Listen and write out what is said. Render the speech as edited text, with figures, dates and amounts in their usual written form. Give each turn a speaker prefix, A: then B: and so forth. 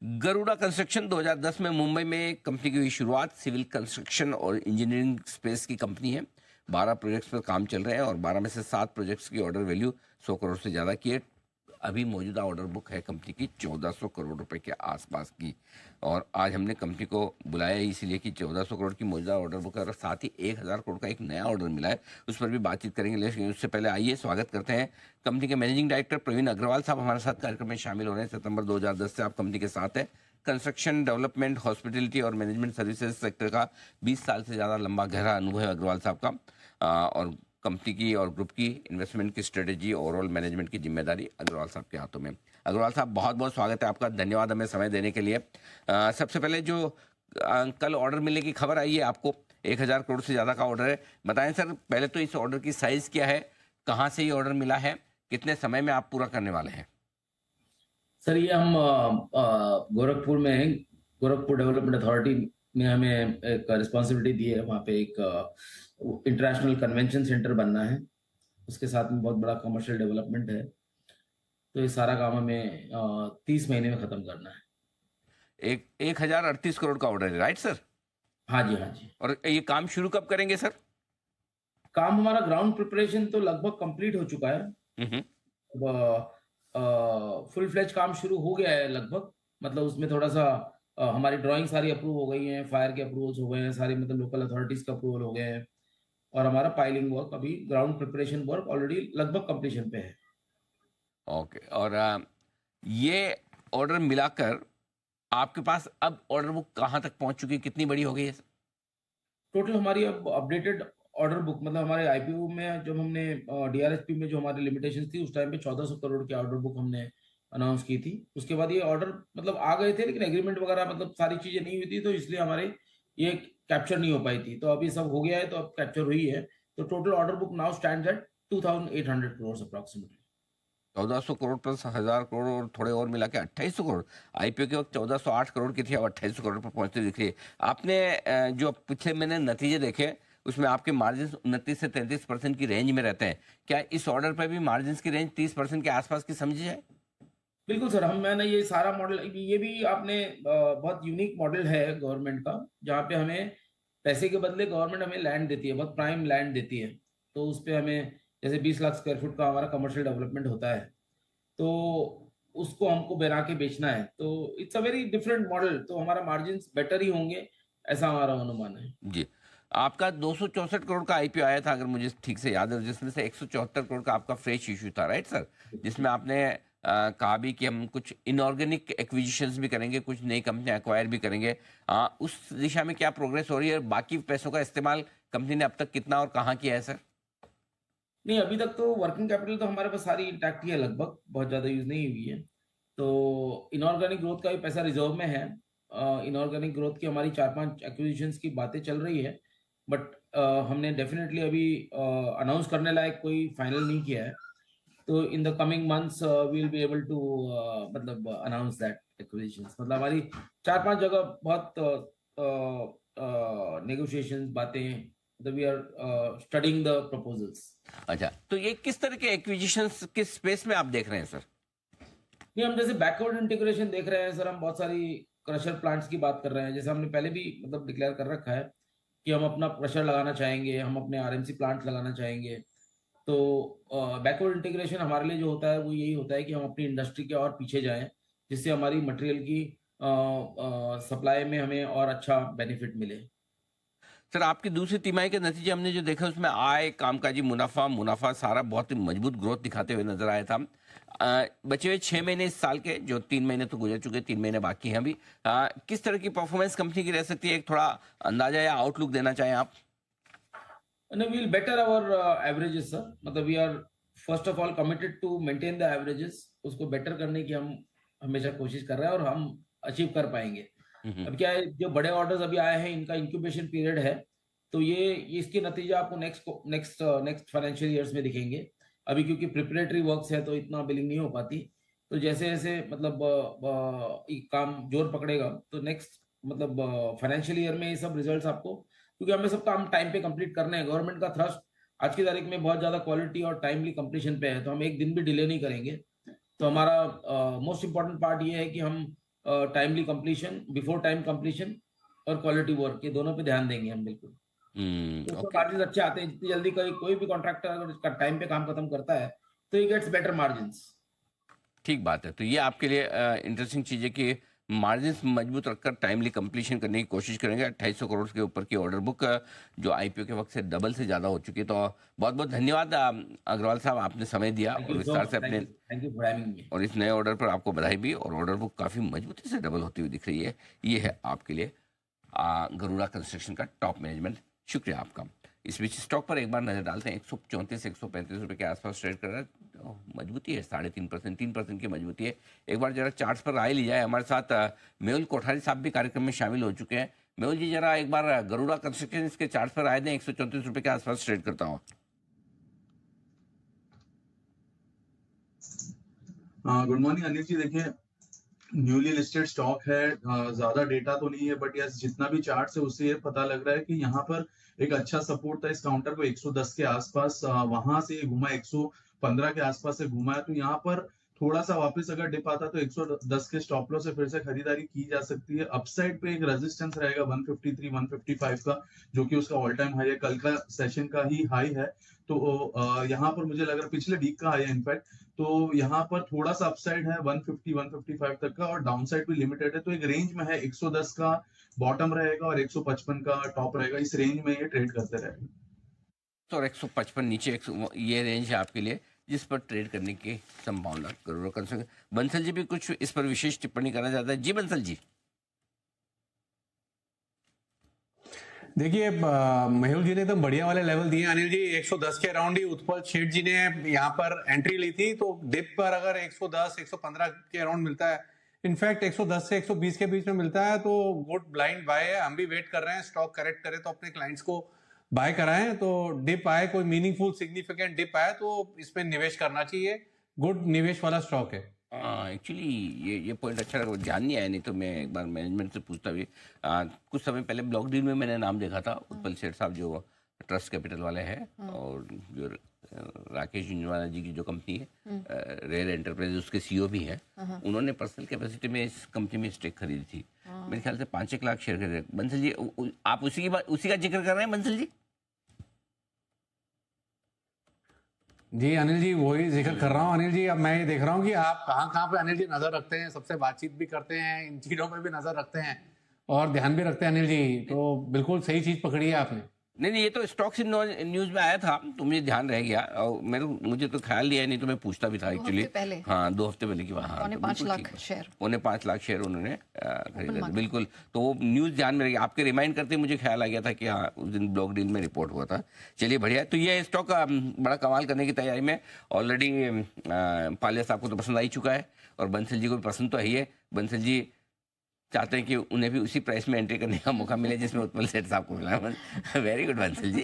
A: Garuda construction 2010 में मुंबई में company की हुई शुरुआत। सिविल कंस्ट्रक्शन और इंजीनियरिंग स्पेस की कंपनी है। 12 प्रोजेक्ट्स पर काम चल रहे हैं और 12 में से 7 प्रोजेक्ट्स की ऑर्डर वैल्यू 100 करोड़ से ज़्यादा की है। अभी मौजूदा ऑर्डर बुक है कंपनी की 1400 करोड़ रुपए के आसपास की। और आज हमने कंपनी को बुलाया है इसलिए कि 1400 करोड़ की मौजूदा ऑर्डर बुक है और साथ ही 1000 करोड़ का एक नया ऑर्डर मिला है, उस पर भी बातचीत करेंगे। लेकिन उससे पहले आइए स्वागत करते हैं कंपनी के मैनेजिंग डायरेक्टर प्रवीण अग्रवाल साहब हमारे साथ कार्यक्रम में शामिल हो रहे हैं। सितंबर 2010 से आप कंपनी के साथ हैं। कंस्ट्रक्शन, डेवलपमेंट, हॉस्पिटलिटी और मैनेजमेंट सर्विसेज सेक्टर का 20 साल से ज़्यादा लंबा गहरा अनुभव है अग्रवाल साहब का। और कंपनी की और ग्रुप की इन्वेस्टमेंट की स्ट्रेटेजी, ओवरऑल मैनेजमेंट की जिम्मेदारी अग्रवाल साहब के हाथों में। अग्रवाल साहब, बहुत बहुत स्वागत है आपका। धन्यवाद हमें समय देने के लिए। सबसे पहले जो कल ऑर्डर मिलने की खबर आई है आपको, 1000 करोड़ से ज़्यादा का ऑर्डर है। बताएं सर, पहले तो इस ऑर्डर की साइज़ क्या है, कहाँ से ये ऑर्डर मिला है, कितने समय में आप पूरा करने वाले हैं?
B: सर, ये हम गोरखपुर में हैं। गोरखपुर डेवलपमेंट अथॉरिटी ने हमें एक रिस्पॉन्सिबिलिटी दी है। वहाँ पे एक इंटरनेशनल कन्वेंशन सेंटर बनना है। उसके साथ में बहुत बड़ा कमर्शियल डेवलपमेंट है। तो ये सारा काम हमें 30 महीने में ख़त्म करना है।
A: 1038 करोड़ का ऑर्डर है, राइट सर?
B: हाँ जी, हाँ जी।
A: और ये काम शुरू कब करेंगे सर?
B: काम हमारा ग्राउंड प्रिपरेशन तो लगभग कंप्लीट हो चुका है।
A: हम्म।
B: फुल फ्लेज काम शुरू हो गया है लगभग। मतलब उसमें थोड़ा सा हमारी ड्राइंग सारी अप्रूव हो गई हैं, फायर के अप्रूवल्स हो गए हैं, सारी मतलब लोकल अथॉरिटीज का अप्रूवल हो गए हैं। और हमारा पाइलिंग वर्क, अभी ग्राउंड प्रिपरेशन वर्क ऑलरेडी लगभग कंप्लीशन पे है।
A: ओके। और ये ऑर्डर मिलाकर आपके पास अब ऑर्डर बुक कहाँ तक पहुंच चुकी है, कितनी बड़ी हो गई है?
B: टोटल हमारी अब अपडेटेड ऑर्डर बुक, मतलब हमारे आईपीओ में जब हमने डीआरएसपी में जो हमारी लिमिटेशन थी उस टाइम पे 1400 करोड़ की ऑर्डर बुक हमने अनाउंस की थी। उसके बाद ये ऑर्डर मतलब आ गए थे, लेकिन एग्रीमेंट वगैरह मतलब सारी चीजें नहीं हुई थी, तो इसलिए हमारे ये कैप्चर नहीं हो पाई थी। तो अभी सब हो गया है, तो अब कैप्चर हुई है। तो total order book now stands eight 2800 crore approximately.
A: 1400 crore plus 1000 crore और थोड़े और मिला के 2800 करोड़। आईपीओ के वक्त 1408 करोड़ की थी, अब 2800 करोड़ पर पहुंचती दिख रही है। आपने जो पिछले मैंने नतीजे देखे उसमें आपके मार्जिन 29 से 33% की रेंज में रहते हैं। क्या इस ऑर्डर पर भी मार्जिन की रेंज 30% के आसपास की समझी जाए?
B: बिल्कुल सर, मैंने ये सारा मॉडल, ये भी आपने बहुत यूनिक मॉडल है गवर्नमेंट का, जहाँ पे हमें पैसे के बदले गवर्नमेंट हमें लैंड देती है, बहुत प्राइम लैंड देती है। तो उस पे हमें जैसे 20 लाख स्क्वायर फुट का हमारा कमर्शियल डेवलपमेंट होता है, तो उसको हमको बना के बेचना है। तो it's a very different model, तो हमारा मार्जिन बेटर ही होंगे, ऐसा हमारा अनुमान है।
A: जी। आपका 264 करोड़ का आईपीओ आया था, अगर मुझे ठीक से याद है, जिसमें से 174 करोड़ का आपका फ्रेश इशू था, राइट सर? जिसमें आपने कहा भी कि हम कुछ इनऑर्गेनिक एक्विजिशंस भी करेंगे, कुछ नई कंपनी एक्वायर भी करेंगे। उस दिशा में क्या प्रोग्रेस हो रही है? बाकी पैसों का इस्तेमाल कंपनी ने अब तक कितना और कहाँ किया है सर?
B: नहीं, अभी तक तो वर्किंग कैपिटल तो हमारे पास सारी इंटैक्ट ही है, लगभग बहुत ज़्यादा यूज़ नहीं हुई है। तो इनऑर्गेनिक ग्रोथ का भी पैसा रिजर्व में है। इनऑर्गेनिक ग्रोथ की हमारी 4-5 एक्विजिशंस की बातें चल रही है, बट हमने डेफिनेटली अभी अनाउंस करने लायक कोई फाइनल नहीं किया है। तो in the coming months we will be able to मतलब अनाउंस दैट एक्विजिशंस। मतलब हमारी 4-5 जगह बहुत नेगोशिएशंस, बातें, मतलब we are studying the proposals.
A: अच्छा, तो ये किस तरह के एक्विजिशंस किस स्पेस में आप देख रहे हैं सर?
B: नहीं, हम जैसे बैकवर्ड इंटीग्रेशन देख रहे हैं सर। हम बहुत सारी क्रशर प्लांट्स की बात कर रहे हैं, जैसे हमने पहले भी मतलब डिक्लेयर कर रखा है कि हम अपना क्रशर लगाना चाहेंगे, हम अपने आरएमसी प्लांट लगाना चाहेंगे। तो बैकवर्ड इंटीग्रेशन हमारे लिए जो होता है वो यही होता है कि हम अपनी इंडस्ट्री के और पीछे जाएं, जिससे हमारी मटेरियल की सप्लाई में हमें और अच्छा बेनिफिट मिले।
A: सर, आपकी दूसरी तिमाही के नतीजे हमने जो देखा उसमें आय, कामकाजी मुनाफा मुनाफा सारा बहुत ही मजबूत ग्रोथ दिखाते हुए नजर आया था। बचे हुए 6 महीने इस साल के, जो 3 महीने तो गुजर चुके, 3 महीने बाकी हैं अभी, किस तरह की परफॉर्मेंस कंपनी की रह सकती है? एक थोड़ा अंदाजा या आउटलुक देना चाहें आप?
B: No, we'll better our averages, sir. मतलब we are first of all committed to maintain the averages. उसको बेटर करने की हम हमेशा कोशिश कर रहे हैं और हम अचीव कर पाएंगे।
A: हम्म।
B: अब क्या है, जो बड़े ऑर्डर्स अभी आए हैं इनका इंक्यूबेशन पीरियड है, तो ये इसके नतीजे आपको next next next financial years में दिखेंगे। अभी क्योंकि प्रिपरेटरी वर्क्स है तो इतना बिलिंग नहीं हो पाती। तो जैसे जैसे मतलब ये काम जोर पकड़ेगा तो नेक्स्ट मतलब फाइनेंशियल ईयर में ये सब रिजल्ट्स आपको, क्योंकि हमें सब काम टाइम पे कंप्लीट करने हैं। गवर्नमेंट का थ्रस्ट आज की तारीख में बहुत ज्यादा क्वालिटी और टाइमली कंप्लीशन पे है, तो हम एक दिन भी डिले नहीं करेंगे। तो हमारा मोस्ट इंपॉर्टेंट पार्ट ये है कि हम timely completion, before time completion और क्वालिटी वर्क, ये दोनों पे ध्यान देंगे हम बिल्कुल। तो उसमें
A: ओके।
B: मार्जिन अच्छे आते हैं। जितनी जल्दी कोई भी कॉन्ट्रैक्टर अगर इसका टाइम पे काम खत्म करता है तो ही गेट्स बेटर मार्जिन।
A: ठीक बात है। तो ये आपके लिए इंटरेस्टिंग चीज़ है कि मार्जिन्स मजबूत रखकर टाइमली कंप्लीशन करने की कोशिश करेंगे। 2800 करोड़ के ऊपर की ऑर्डर बुक जो आईपीओ के वक्त से डबल से ज़्यादा हो चुकी है। तो बहुत बहुत धन्यवाद अग्रवाल साहब, आपने समय दिया
B: थैंक
A: और
B: यू सो
A: विस्तार
B: मच,
A: से अपने,
B: thank you for having me.
A: और इस नए ऑर्डर पर आपको बधाई भी। और ऑर्डर बुक काफ़ी मजबूती से डबल होती हुई दिख रही है। ये है आपके लिए गरुड़ा कंस्ट्रक्शन का टॉप मैनेजमेंट। शुक्रिया आपका। इस बीच स्टॉक पर एक बार नजर डालते हैं। 134 135 रुपए के आसपास ट्रेड कर रहा है। तो मजबूती है, 3.5% 3% की मजबूती है। एक बार जरा चार्ट्स पर राय ली जाए। हमारे साथ मेहुल कोठारी साहब भी कार्यक्रम में शामिल हो चुके हैं। मेहुल जी, जरा एक बार गरुड़ा कंस्ट्रक्शन इसके चार्ट्स पर राय दें। 134 रुपए के आसपास ट्रेड करता हूँ।
C: Good morning Anil ji. देखिए, न्यूली लिस्टेड स्टॉक है, ज्यादा डेटा तो नहीं है, बट यस जितना भी चार्ट है उससे ये पता लग रहा है कि यहाँ पर एक अच्छा सपोर्ट था इस काउंटर को 110 के आसपास, वहां से घूमा 115 के आसपास से घूमा है। तो यहाँ पर थोड़ा सा वापस अगर डिप आता तो 110 के स्टॉप लॉस से फिर से खरीदारी की जा सकती है। अपसाइड पे एक रेजिस्टेंस रहेगा 153 155 का, जो कि उसका ऑल टाइम हाई है, कल का सेशन का ही हाई है। तो यहाँ पर मुझे लग रहा है पिछले वीक का हाई है इनफैक्ट। तो यहाँ पर थोड़ा सा अपसाइड है 150 155 तक का, और डाउनसाइड भी लिमिटेड है। तो एक रेंज में है, 110 का बॉटम रहेगा और 155 का टॉप रहेगा। इस रेंज में ये ट्रेड करते रहेगा।
A: तो और 155 नीचे ये रेंज है आपके लिए जिस पर ट्रेड करने की संभावना गरुड़ा कंस्ट्रक्शन। बंसल जी भी कुछ इस पर विशेष टिप्पणी करना चाहता है। जी बंसल जी।
D: देखिए, मेहुल जी ने एकदम बढ़िया वाले लेवल दिए अनिल जी। 110 के अराउंड ही उत्पल शेठ जी ने यहाँ पर एंट्री ली थी। तो डिप पर अगर 110 115 के अराउंड मिलता है, इनफैक्ट 110 से 120 के बीच में मिलता है, तो गुड ब्लाइंड बाय है। हम भी वेट कर रहे हैं स्टॉक करेक्ट करे तो अपने क्लाइंट्स को बाय कराएं। तो डिप आए, कोई मीनिंगफुल सिग्निफिकेंट डिप आए तो इसमें निवेश करना चाहिए। गुड निवेश वाला स्टॉक है।
A: एक्चुअली ये पॉइंट अच्छा लगा, ध्यान नहीं आया, नहीं तो मैं एक बार मैनेजमेंट से पूछता भी। कुछ समय पहले ब्लॉक डील में मैंने नाम देखा था, उत्पल सेठ साहब जो ट्रस्ट कैपिटल वाले हैं, और जो राकेश झुंझुनवाला जी की जो कंपनी है रेयर एंटरप्राइज, उसके सीईओ भी हैं। उन्होंने पर्सनल कैपेसिटी में इस कंपनी में स्टेक खरीदी थी। मेरे ख्याल से 5-1 लाख शेयर खरीदे। बंसल जी, आप उसी का जिक्र कर रहे हैं बंसल जी?
D: जी अनिल जी, वही जिक्र कर रहा हूँ अनिल जी। अब मैं ये देख रहा हूँ कि आप कहाँ कहाँ पे अनिल जी नजर रखते हैं, सबसे बातचीत भी करते हैं, इन चीजों पे भी नजर रखते हैं और ध्यान भी रखते हैं अनिल जी। तो बिल्कुल सही चीज पकड़ी है आपने।
A: नहीं, ये तो स्टॉक्स इन न्यूज में आया था तो मुझे ध्यान रह गया, और मुझे तो ख्याल नहीं है, नहीं तो मैं पूछता भी था एक्चुअली। हाँ, 2 हफ्ते पहले की बात। हाँ,
E: 5 लाख शेयर,
A: 5 लाख शेयर उन्होंने खरीदा था, बिल्कुल। तो वो न्यूज़ ध्यान में रह गया, आपके रिमाइंड करते मुझे ख्याल आ गया था कि हाँ उस दिन ब्लॉक डील में रिपोर्ट हुआ था। चलिए बढ़िया। तो ये स्टॉक बड़ा कमाल करने की तैयारी में ऑलरेडी। पालिया साहब को तो पसंद आ ही चुका है और बंसल जी को भी पसंद तो है ही है। बंसल जी चाहते हैं कि उन्हें भी उसी प्राइस में एंट्री करने का मौका मिले जिसमें उत्पल सेठ साहब को मिला। Very good Bansal ji.